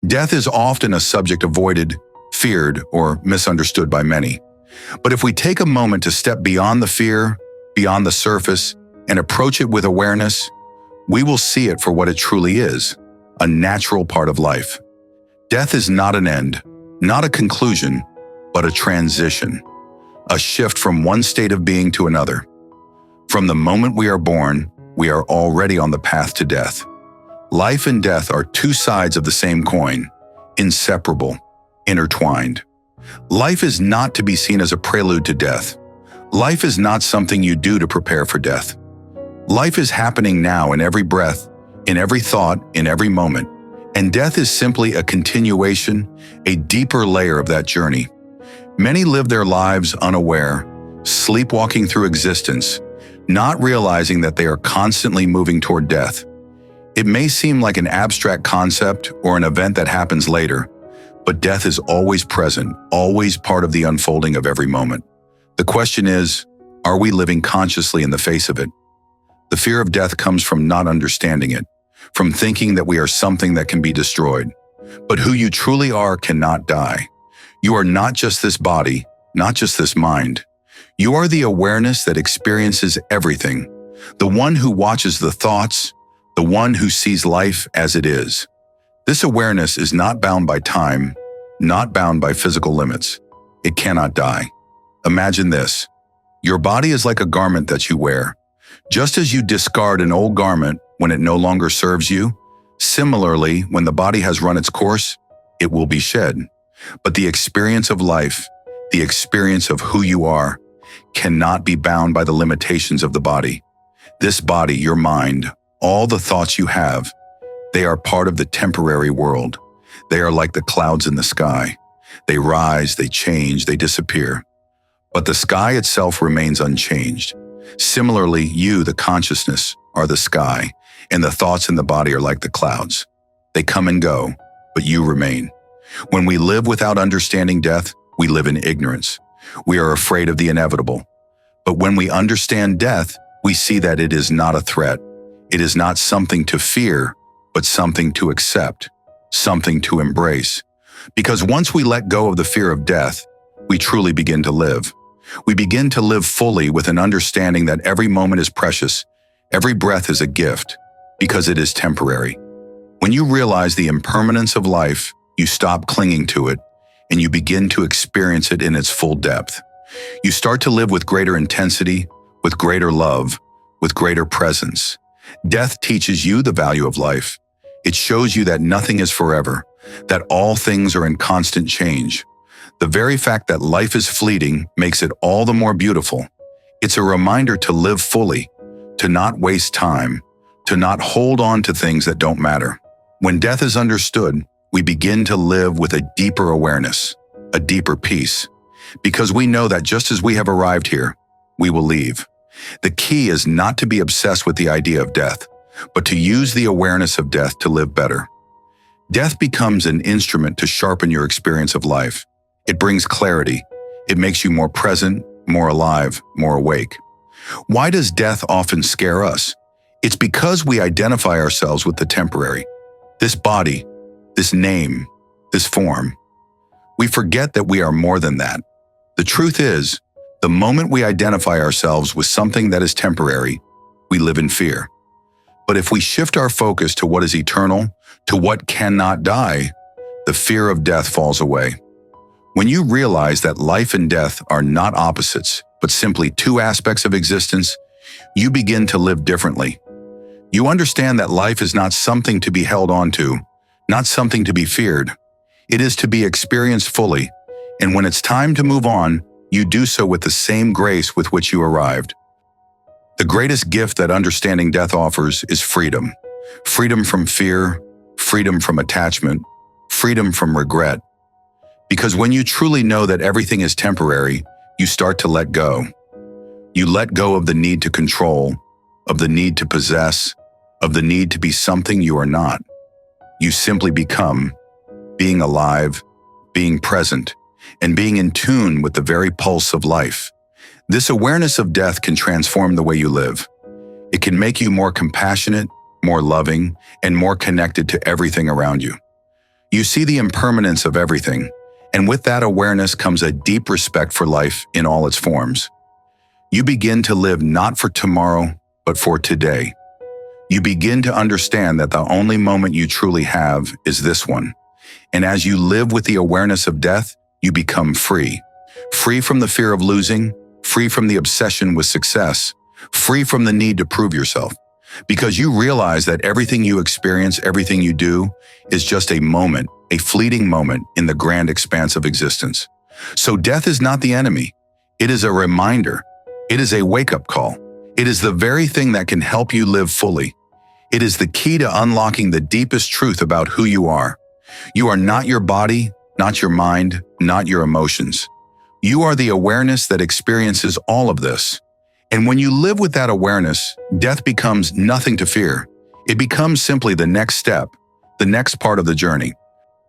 Death is often a subject avoided, feared, or misunderstood by many. But if we take a moment to step beyond the fear, beyond the surface, and approach it with awareness, we will see it for what it truly is, a natural part of life. Death is not an end, not a conclusion, but a transition, a shift from one state of being to another. From the moment we are born, we are already on the path to death. Life and death are two sides of the same coin, inseparable, intertwined. Life is not to be seen as a prelude to death. Life is not something you do to prepare for death. Life is happening now in every breath, in every thought, in every moment, and death is simply a continuation, a deeper layer of that journey. Many live their lives unaware, sleepwalking through existence, not realizing that they are constantly moving toward death. It may seem like an abstract concept or an event that happens later, but death is always present, always part of the unfolding of every moment. The question is, are we living consciously in the face of it? The fear of death comes from not understanding it, from thinking that we are something that can be destroyed. But who you truly are cannot die. You are not just this body, not just this mind. You are the awareness that experiences everything, the one who watches the thoughts, the one who sees life as it is. This awareness is not bound by time, not bound by physical limits. It cannot die. Imagine this. Your body is like a garment that you wear. Just as you discard an old garment when it no longer serves you, similarly, when the body has run its course, it will be shed. But the experience of life, the experience of who you are, cannot be bound by the limitations of the body. This body, your mind, all the thoughts you have, they are part of the temporary world. They are like the clouds in the sky. They rise, they change, they disappear. But the sky itself remains unchanged. Similarly, you, the consciousness, are the sky, and the thoughts in the body are like the clouds. They come and go, but you remain. When we live without understanding death, we live in ignorance. We are afraid of the inevitable. But when we understand death, we see that it is not a threat. It is not something to fear, but something to accept, something to embrace. Because once we let go of the fear of death, we truly begin to live. We begin to live fully with an understanding that every moment is precious, every breath is a gift, because it is temporary. When you realize the impermanence of life, you stop clinging to it, and you begin to experience it in its full depth. You start to live with greater intensity, with greater love, with greater presence. Death teaches you the value of life. It shows you that nothing is forever, that all things are in constant change. The very fact that life is fleeting makes it all the more beautiful. It's a reminder to live fully, to not waste time, to not hold on to things that don't matter. When death is understood, we begin to live with a deeper awareness, a deeper peace, because we know that just as we have arrived here, we will leave. The key is not to be obsessed with the idea of death, but to use the awareness of death to live better. Death becomes an instrument to sharpen your experience of life. It brings clarity. It makes you more present, more alive, more awake. Why does death often scare us? It's because we identify ourselves with the temporary. This body, this name, this form. We forget that we are more than that. The truth is, the moment we identify ourselves with something that is temporary, we live in fear. But if we shift our focus to what is eternal, to what cannot die, the fear of death falls away. When you realize that life and death are not opposites, but simply two aspects of existence, you begin to live differently. You understand that life is not something to be held on to, not something to be feared. It is to be experienced fully, and when it's time to move on, you do so with the same grace with which you arrived. The greatest gift that understanding death offers is freedom. Freedom from fear, freedom from attachment, freedom from regret. Because when you truly know that everything is temporary, you start to let go. You let go of the need to control, of the need to possess, of the need to be something you are not. You simply become, being alive, being present, and being in tune with the very pulse of life. This awareness of death can transform the way you live. It can make you more compassionate, more loving, and more connected to everything around you. You see the impermanence of everything, and with that awareness comes a deep respect for life in all its forms. You begin to live not for tomorrow, but for today. You begin to understand that the only moment you truly have is this one. And as you live with the awareness of death, you become free. Free from the fear of losing, free from the obsession with success, free from the need to prove yourself. Because you realize that everything you experience, everything you do, is just a moment, a fleeting moment in the grand expanse of existence. So death is not the enemy. It is a reminder. It is a wake-up call. It is the very thing that can help you live fully. It is the key to unlocking the deepest truth about who you are. You are not your body, not your mind, not your emotions. You are the awareness that experiences all of this. And when you live with that awareness, death becomes nothing to fear. It becomes simply the next step, the next part of the journey.